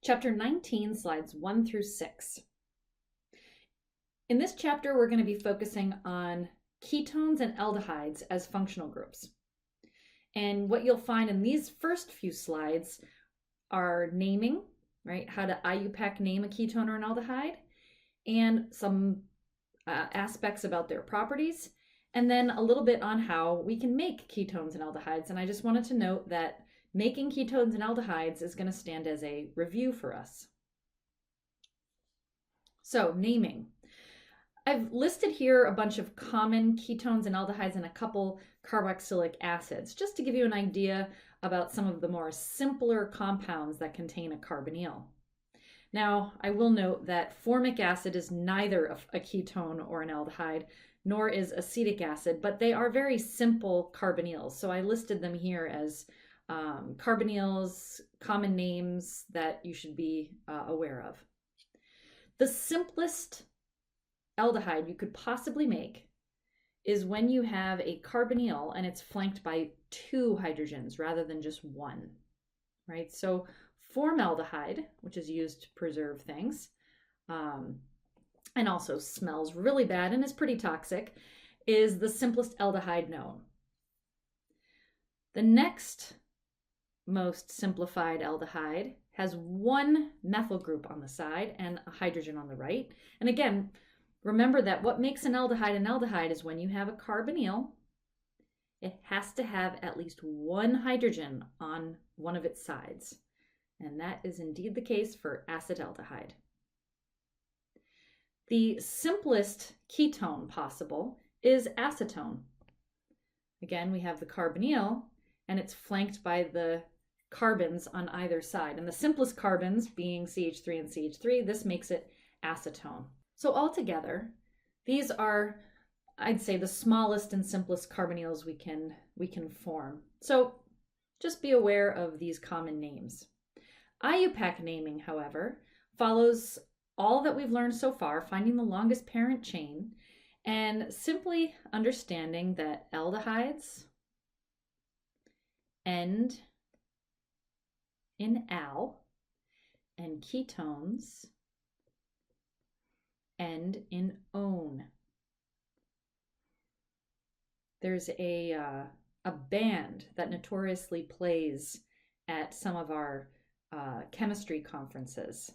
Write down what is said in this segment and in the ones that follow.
Chapter 19, slides 1 through 6. In this chapter, we're going to be focusing on ketones and aldehydes as functional groups. And what you'll find in these first few slides are naming, right? How to IUPAC name a ketone or an aldehyde, and some aspects about their properties, and then a little bit on how we can make ketones and aldehydes. And I just wanted to note that making ketones and aldehydes is going to stand as a review for us. So, naming. I've listed here a bunch of common ketones and aldehydes and a couple carboxylic acids, just to give you an idea about some of the more simpler compounds that contain a carbonyl. Now, I will note that formic acid is neither a ketone or an aldehyde, nor is acetic acid, but they are very simple carbonyls. So I listed them here as carbonyls, common names that you should be aware of. The simplest aldehyde you could possibly make is when you have a carbonyl and it's flanked by 2 hydrogens rather than just 1, right? So formaldehyde, which is used to preserve things, and also smells really bad and is pretty toxic, is the simplest aldehyde known. The next most simplified aldehyde has 1 methyl group on the side and a hydrogen on the right. And again, remember that what makes an aldehyde is when you have a carbonyl, it has to have at least 1 hydrogen on one of its sides. And that is indeed the case for acetaldehyde. The simplest ketone possible is acetone. Again, we have the carbonyl and it's flanked by the carbons on either side. And the simplest carbons being CH3 and CH3, this makes it acetone. So altogether, these are, I'd say, the smallest and simplest carbonyls we can form. So just be aware of these common names. IUPAC naming, however, follows all that we've learned so far, finding the longest parent chain, and simply understanding that aldehydes end in al, and ketones end in one. There's a band that notoriously plays at some of our chemistry conferences,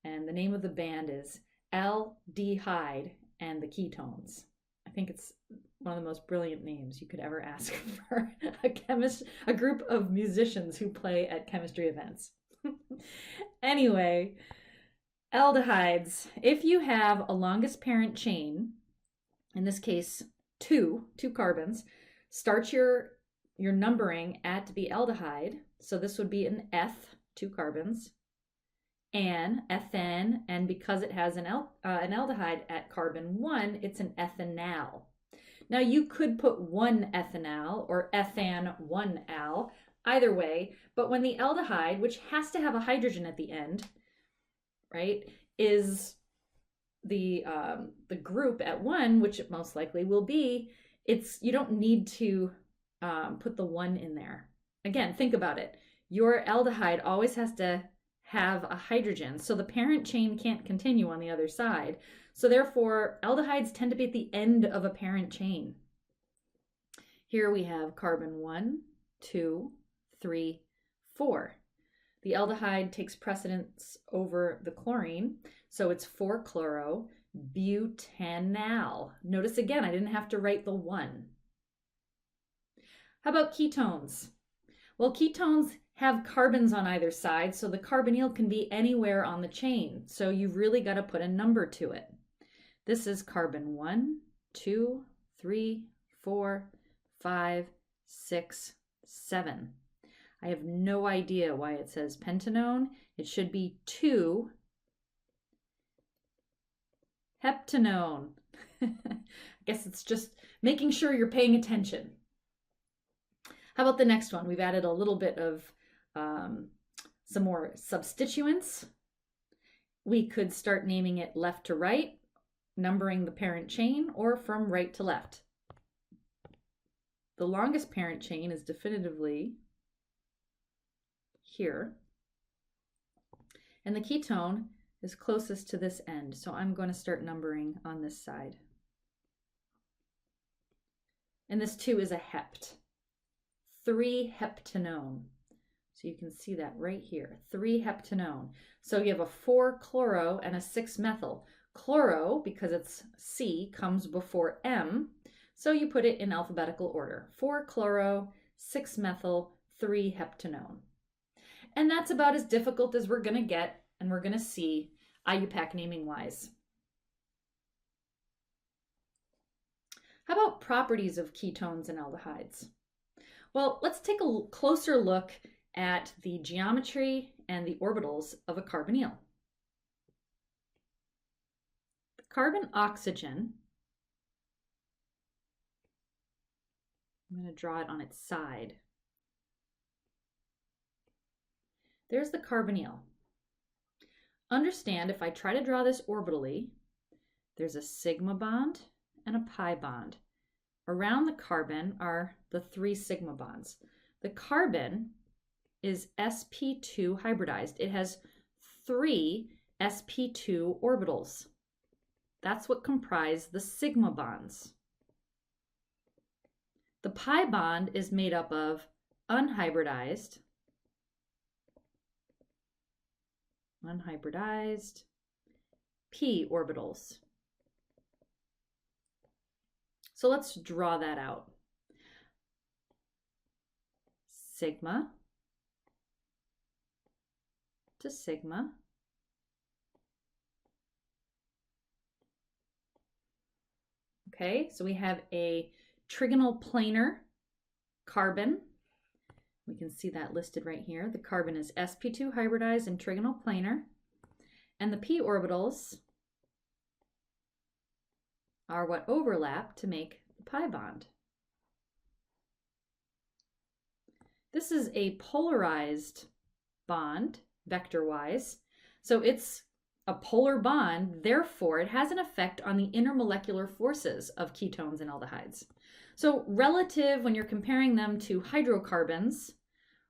and the name of the band is Aldehyde and the Ketones. I think it's one of the most brilliant names you could ever ask for a group of musicians who play at chemistry events. Anyway, aldehydes, if you have a longest parent chain, in this case two carbons, start your numbering at the aldehyde. So this would be an eth, 2 carbons, an, ethane, and because it has an aldehyde at carbon 1, it's an ethanal. Now you could put 1 ethanal or ethan 1 al, either way, but when the aldehyde, which has to have a hydrogen at the end, right, is the group at 1, which it most likely will be, you don't need to put the 1 in there. Again, think about it. Your aldehyde always has to have a hydrogen, so the parent chain can't continue on the other side. So therefore, aldehydes tend to be at the end of a parent chain. Here we have carbon 1, 2, 3, 4. The aldehyde takes precedence over the chlorine, so it's 4-chloro-butanal. Notice again, I didn't have to write the 1. How about ketones? Well, ketones have carbons on either side, so the carbonyl can be anywhere on the chain. So you've really got to put a number to it. This is carbon 1, 2, 3, 4, 5, 6, 7. I have no idea why it says pentanone. It should be 2 heptanone. I guess it's just making sure you're paying attention. How about the next one? We've added a little bit of some more substituents. We could start naming it left to right, numbering the parent chain, or from right to left. The longest parent chain is definitively here. And the ketone is closest to this end, so I'm going to start numbering on this side. And this too is a hept. 3-heptanone. So you can see that right here, 3-heptanone. So you have a 4-chloro and a 6-methyl. Chloro, because it's C, comes before M, so you put it in alphabetical order. 4-chloro, 6-methyl, 3-heptanone. And that's about as difficult as we're going to get, and we're going to see IUPAC naming-wise. How about properties of ketones and aldehydes? Well, let's take a closer look at the geometry and the orbitals of a carbonyl. The carbon-oxygen, I'm going to draw it on its side. There's the carbonyl. Understand, if I try to draw this orbitally, there's a sigma bond and a pi bond. Around the carbon are the 3 sigma bonds. The carbon is sp2 hybridized. It has 3 sp2 orbitals. That's what comprise the sigma bonds. The pi bond is made up of unhybridized p orbitals. So let's draw that out. Sigma to sigma. Okay, so we have a trigonal planar carbon. We can see that listed right here. The carbon is sp2 hybridized and trigonal planar. And the p orbitals are what overlap to make the pi bond. This is a polarized bond, vector-wise. So it's a polar bond, therefore it has an effect on the intermolecular forces of ketones and aldehydes. So relative, when you're comparing them to hydrocarbons,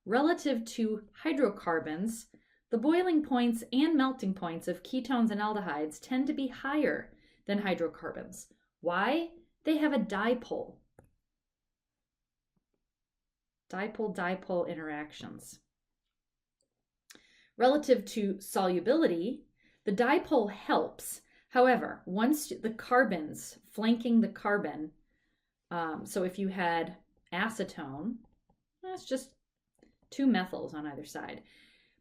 relative to hydrocarbons, the boiling points and melting points of ketones and aldehydes tend to be higher than hydrocarbons. Why? They have a dipole. Dipole-dipole interactions. Relative to solubility, the dipole helps. However, once the carbons flanking the carbon, so if you had acetone, that's just 2 methyls on either side.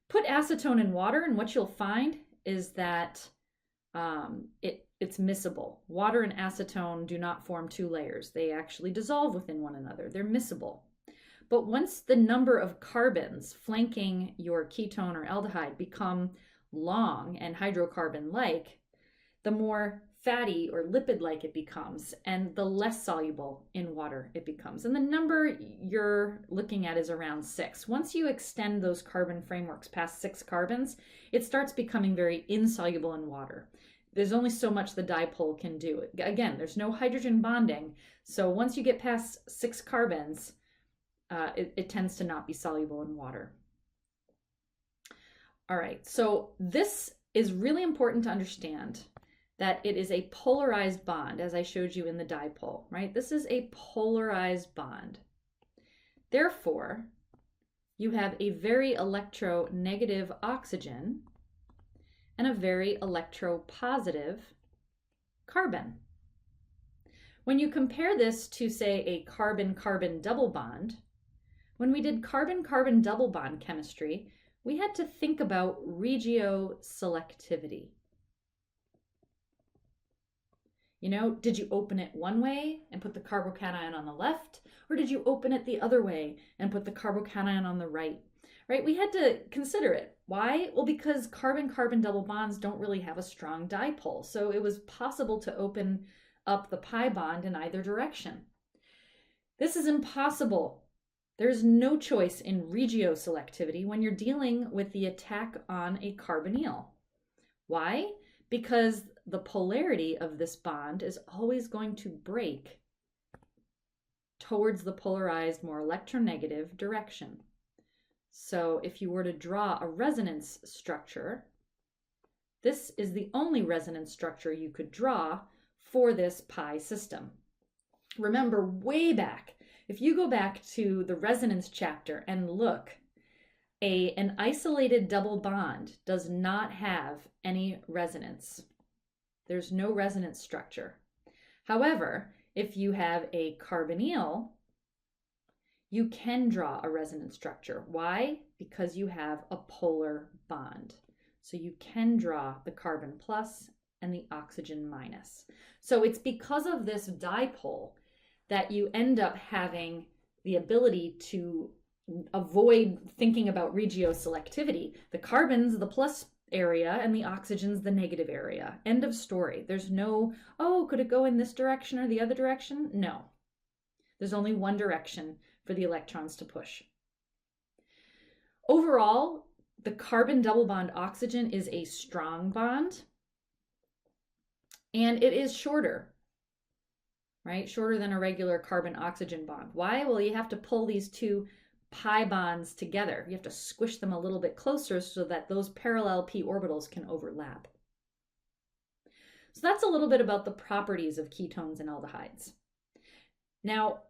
Put acetone in water, and what you'll find is that it's miscible. Water and acetone do not form 2 layers. They actually dissolve within one another. They're miscible. But once the number of carbons flanking your ketone or aldehyde become long and hydrocarbon-like, the more fatty or lipid-like it becomes, and the less soluble in water it becomes. And the number you're looking at is around 6. Once you extend those carbon frameworks past 6 carbons, it starts becoming very insoluble in water. There's only so much the dipole can do. Again, there's no hydrogen bonding, so once you get past 6 carbons, it tends to not be soluble in water. All right, so this is really important to understand, that it is a polarized bond, as I showed you in the dipole, right? This is a polarized bond. Therefore, you have a very electronegative oxygen and a very electropositive carbon. When you compare this to, say, a carbon-carbon double bond, when we did carbon-carbon double bond chemistry, we had to think about regioselectivity. You know, did you open it one way and put the carbocation on the left, or did you open it the other way and put the carbocation on the right? Right? We had to consider it. Why? Well, because carbon-carbon double bonds don't really have a strong dipole, so it was possible to open up the pi bond in either direction. This is impossible. There's no choice in regioselectivity when you're dealing with the attack on a carbonyl. Why? Because the polarity of this bond is always going to break towards the polarized, more electronegative direction. So if you were to draw a resonance structure This is the only resonance structure you could draw for this pi system. Remember way back, if you go back to the resonance chapter and look, an isolated double bond does not have any resonance. There's no resonance structure. However, if you have a carbonyl, you can draw a resonance structure. Why? Because you have a polar bond. So you can draw the carbon plus and the oxygen minus. So it's because of this dipole that you end up having the ability to avoid thinking about regioselectivity. The carbon's the plus area and the oxygen's the negative area. End of story. There's no, oh, could it go in this direction or the other direction? No. There's only one direction for the electrons to push. Overall, the carbon double bond oxygen is a strong bond, and it is shorter, right? Shorter than a regular carbon oxygen bond. Why? Well, you have to pull these two pi bonds together. You have to squish them a little bit closer so that those parallel p orbitals can overlap. So that's a little bit about the properties of ketones and aldehydes. Now,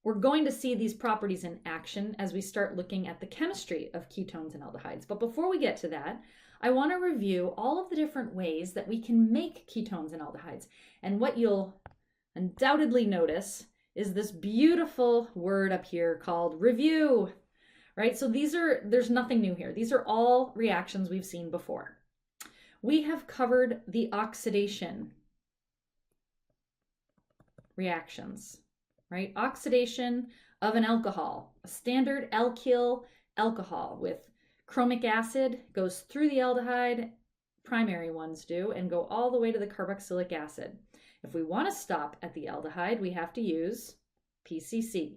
we're going to see these properties in action as we start looking at the chemistry of ketones and aldehydes. But before we get to that, I want to review all of the different ways that we can make ketones and aldehydes. And what you'll undoubtedly notice is this beautiful word up here called review, right? So there's nothing new here. These are all reactions we've seen before. We have covered the oxidation reactions, right? Oxidation of an alcohol, a standard alkyl alcohol with chromic acid goes through the aldehyde, primary ones do, and go all the way to the carboxylic acid. If we want to stop at the aldehyde, we have to use PCC.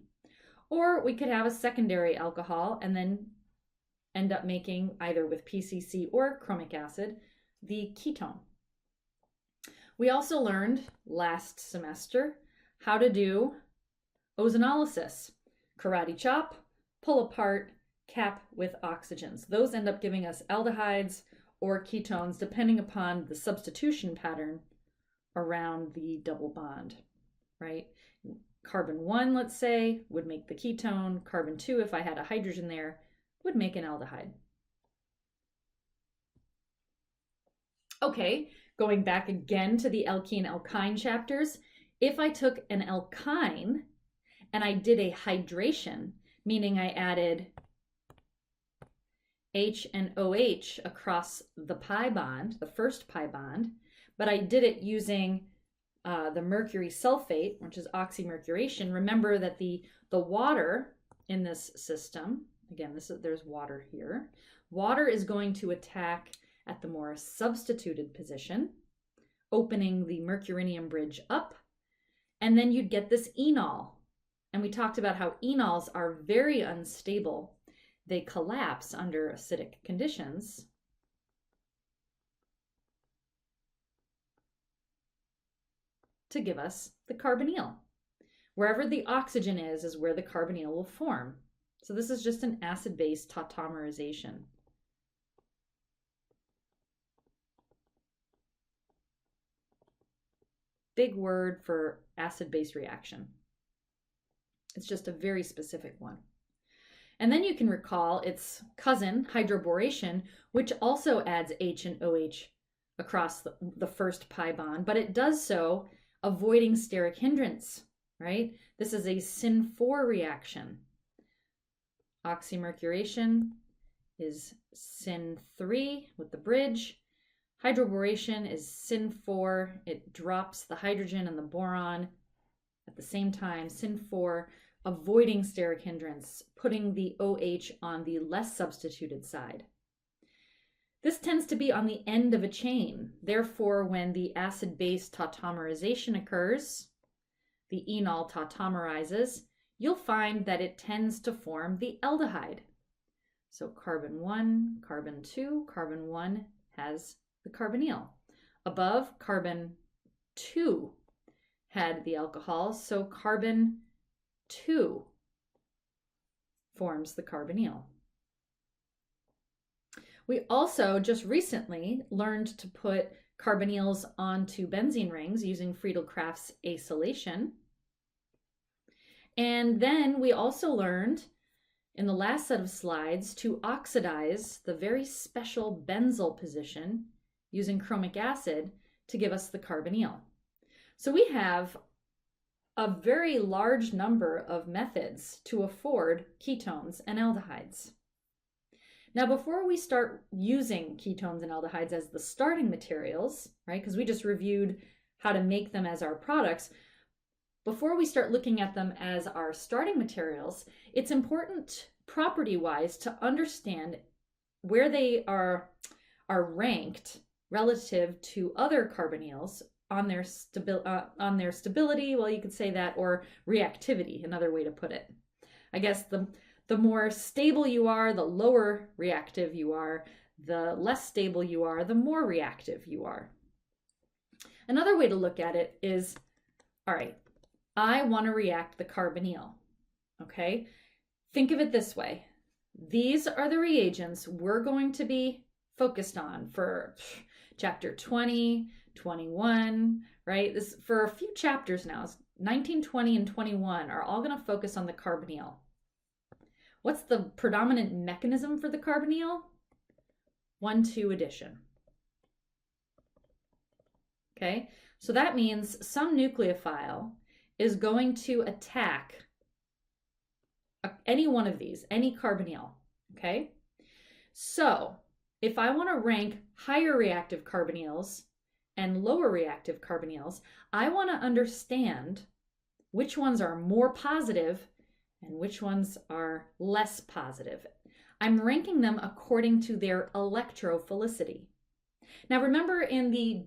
Or we could have a secondary alcohol and then end up making, either with PCC or chromic acid, the ketone. We also learned last semester how to do ozonolysis. Karate chop, pull apart, cap with oxygens. Those end up giving us aldehydes or ketones depending upon the substitution pattern around the double bond, right? Carbon 1, let's say, would make the ketone. Carbon 2, if I had a hydrogen there, would make an aldehyde. Okay, going back again to the alkene-alkyne chapters, if I took an alkyne and I did a hydration, meaning I added H and OH across the pi bond, the first pi bond, but I did it using the mercury sulfate, which is oxymercuration. Remember that the water in this system, again, there's water here. Water is going to attack at the more substituted position, opening the mercurinium bridge up, and then you'd get this enol. And we talked about how enols are very unstable. They collapse under acidic conditions. To give us the carbonyl. Wherever the oxygen is where the carbonyl will form. So this is just an acid-base tautomerization. Big word for acid-base reaction. It's just a very specific one. And then you can recall its cousin, hydroboration, which also adds H and OH across the first pi bond, but it does so avoiding steric hindrance, right? This is a Syn4 reaction. Oxymercuration is Syn3 with the bridge. Hydroboration is Syn4. It drops the hydrogen and the boron at the same time. Syn4, avoiding steric hindrance, putting the OH on the less substituted side. This tends to be on the end of a chain. Therefore, when the acid-base tautomerization occurs, the enol tautomerizes, you'll find that it tends to form the aldehyde. So carbon 1, carbon 2, carbon 1 has the carbonyl. Above, carbon 2 had the alcohol, so carbon 2 forms the carbonyl. We also just recently learned to put carbonyls onto benzene rings using Friedel-Crafts acylation. And then we also learned in the last set of slides to oxidize the very special benzyl position using chromic acid to give us the carbonyl. So we have a very large number of methods to afford ketones and aldehydes. Now, before we start using ketones and aldehydes as the starting materials, right, because we just reviewed how to make them as our products, before we start looking at them as our starting materials, it's important property-wise to understand where they are ranked relative to other carbonyls on their stability, well, you could say that, or reactivity, another way to put it. I guess the more stable you are, the lower reactive you are. The less stable you are, the more reactive you are. Another way to look at it is, all right, I want to react the carbonyl, okay? Think of it this way. These are the reagents we're going to be focused on for chapter 20, 21, right? This for a few chapters now. 19, 20, and 21 are all going to focus on the carbonyl. What's the predominant mechanism for the carbonyl? 1,2 addition. Okay, so that means some nucleophile is going to attack any one of these, any carbonyl, okay? So if I want to rank higher reactive carbonyls and lower reactive carbonyls, I want to understand which ones are more positive and which ones are less positive. I'm ranking them according to their electrophilicity. Now remember in the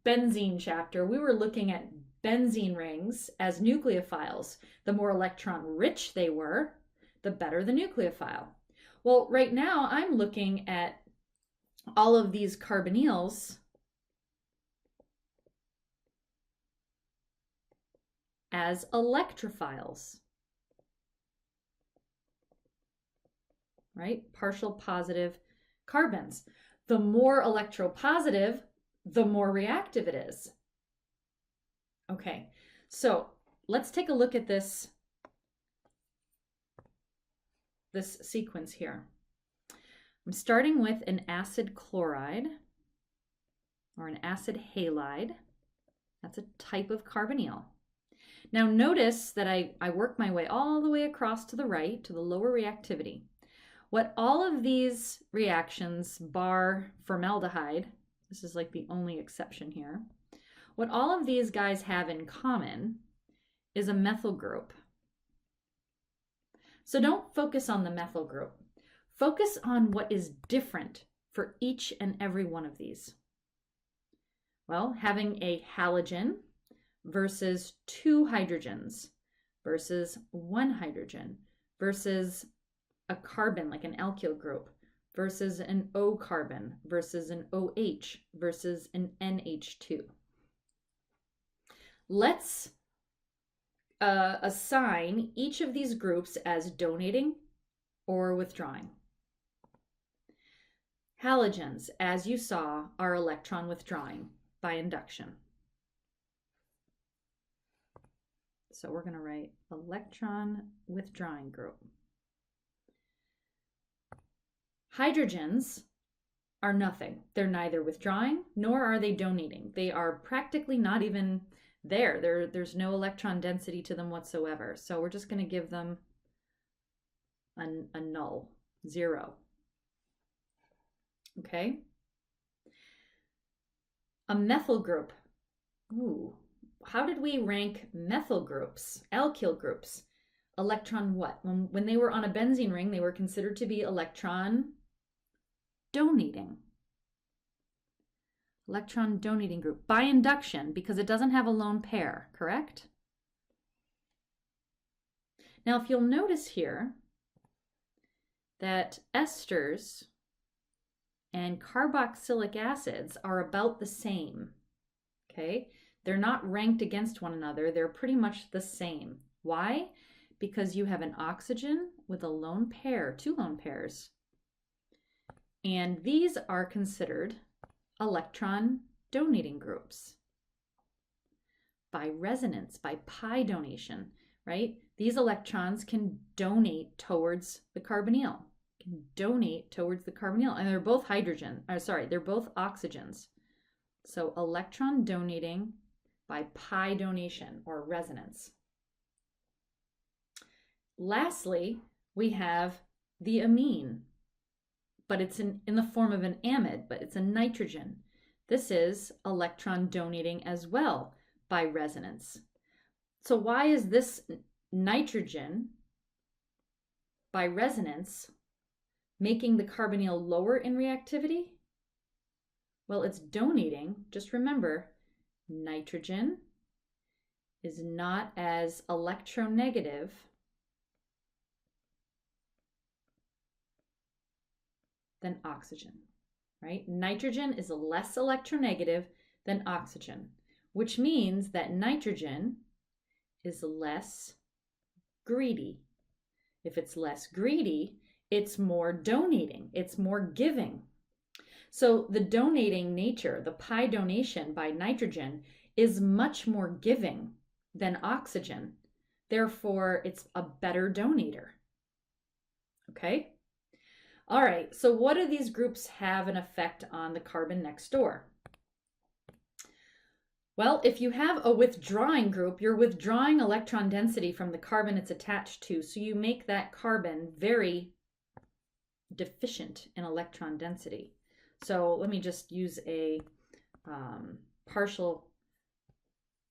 benzene chapter, we were looking at benzene rings as nucleophiles. The more electron rich they were, the better the nucleophile. Well, right now I'm looking at all of these carbonyls as electrophiles, right? Partial positive carbons. The more electropositive, the more reactive it is. Okay, so let's take a look at this sequence here. I'm starting with an acid chloride or an acid halide. That's a type of carbonyl. Now notice that I work my way all the way across to the right to the lower reactivity. What all of these reactions, bar formaldehyde, this is like the only exception here, what all of these guys have in common is a methyl group. So don't focus on the methyl group. Focus on what is different for each and every one of these. Well, having a halogen versus 2 hydrogens versus 1 hydrogen versus a carbon like an alkyl group versus an O carbon versus an OH versus an NH2. Let's assign each of these groups as donating or withdrawing. Halogens, as you saw, are electron withdrawing by induction. So we're going to write electron withdrawing group. Hydrogens are nothing. They're neither withdrawing nor are they donating. They are practically not even there. There's no electron density to them whatsoever. So we're just going to give them a null, 0. Okay. A methyl group. Ooh, how did we rank methyl groups, alkyl groups? Electron what? When they were on a benzene ring, they were considered to be electron donating. Electron donating group by induction because it doesn't have a lone pair, correct? Now, if you'll notice here that esters and carboxylic acids are about the same, okay? They're not ranked against one another. They're pretty much the same. Why? Because you have an oxygen with a lone pair, 2 lone pairs. And these are considered electron donating groups by resonance, by pi donation, right? These electrons can donate towards the carbonyl, and they're both they're both oxygens. So electron donating by pi donation or resonance. Lastly, we have the amine, but it's in the form of an amide, but it's a nitrogen. This is electron donating as well by resonance. So why is this nitrogen by resonance making the carbonyl lower in reactivity? Well, it's donating. Just remember, nitrogen is not as electronegative than oxygen, right? Nitrogen is less electronegative than oxygen, which means that nitrogen is less greedy. If it's less greedy, it's more donating, it's more giving. So the donating nature, the pi donation by nitrogen, is much more giving than oxygen. Therefore, it's a better donator. Okay? All right, so what do these groups have an effect on the carbon next door? Well, if you have a withdrawing group, you're withdrawing electron density from the carbon it's attached to, so you make that carbon very deficient in electron density. So let me just use a partial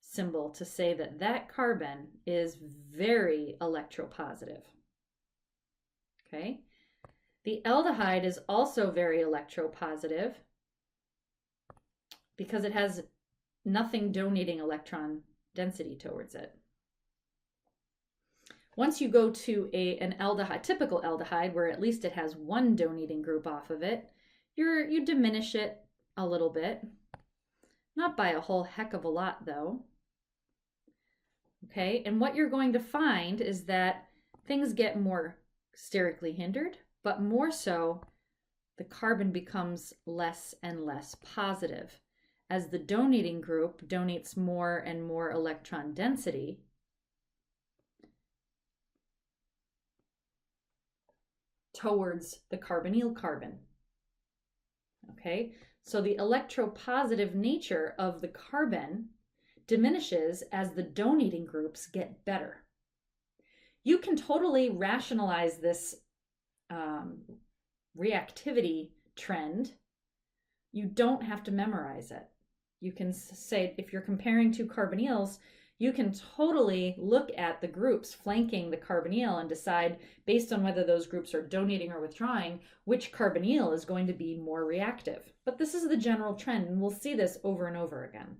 symbol to say that that carbon is very electropositive. Okay? The aldehyde is also very electropositive because it has nothing donating electron density towards it. Once you go to an aldehyde, typical aldehyde, where at least it has one donating group off of it, you diminish it a little bit. Not by a whole heck of a lot, though. Okay, and what you're going to find is that things get more sterically hindered, but more so, the carbon becomes less and less positive. As the donating group donates more and more electron density, towards the carbonyl carbon. Okay, so the electropositive nature of the carbon diminishes as the donating groups get better. You can totally rationalize this reactivity trend. You don't have to memorize it. You can say, if you're comparing two carbonyls, you can totally look at the groups flanking the carbonyl and decide, based on whether those groups are donating or withdrawing, which carbonyl is going to be more reactive. But this is the general trend, and we'll see this over and over again.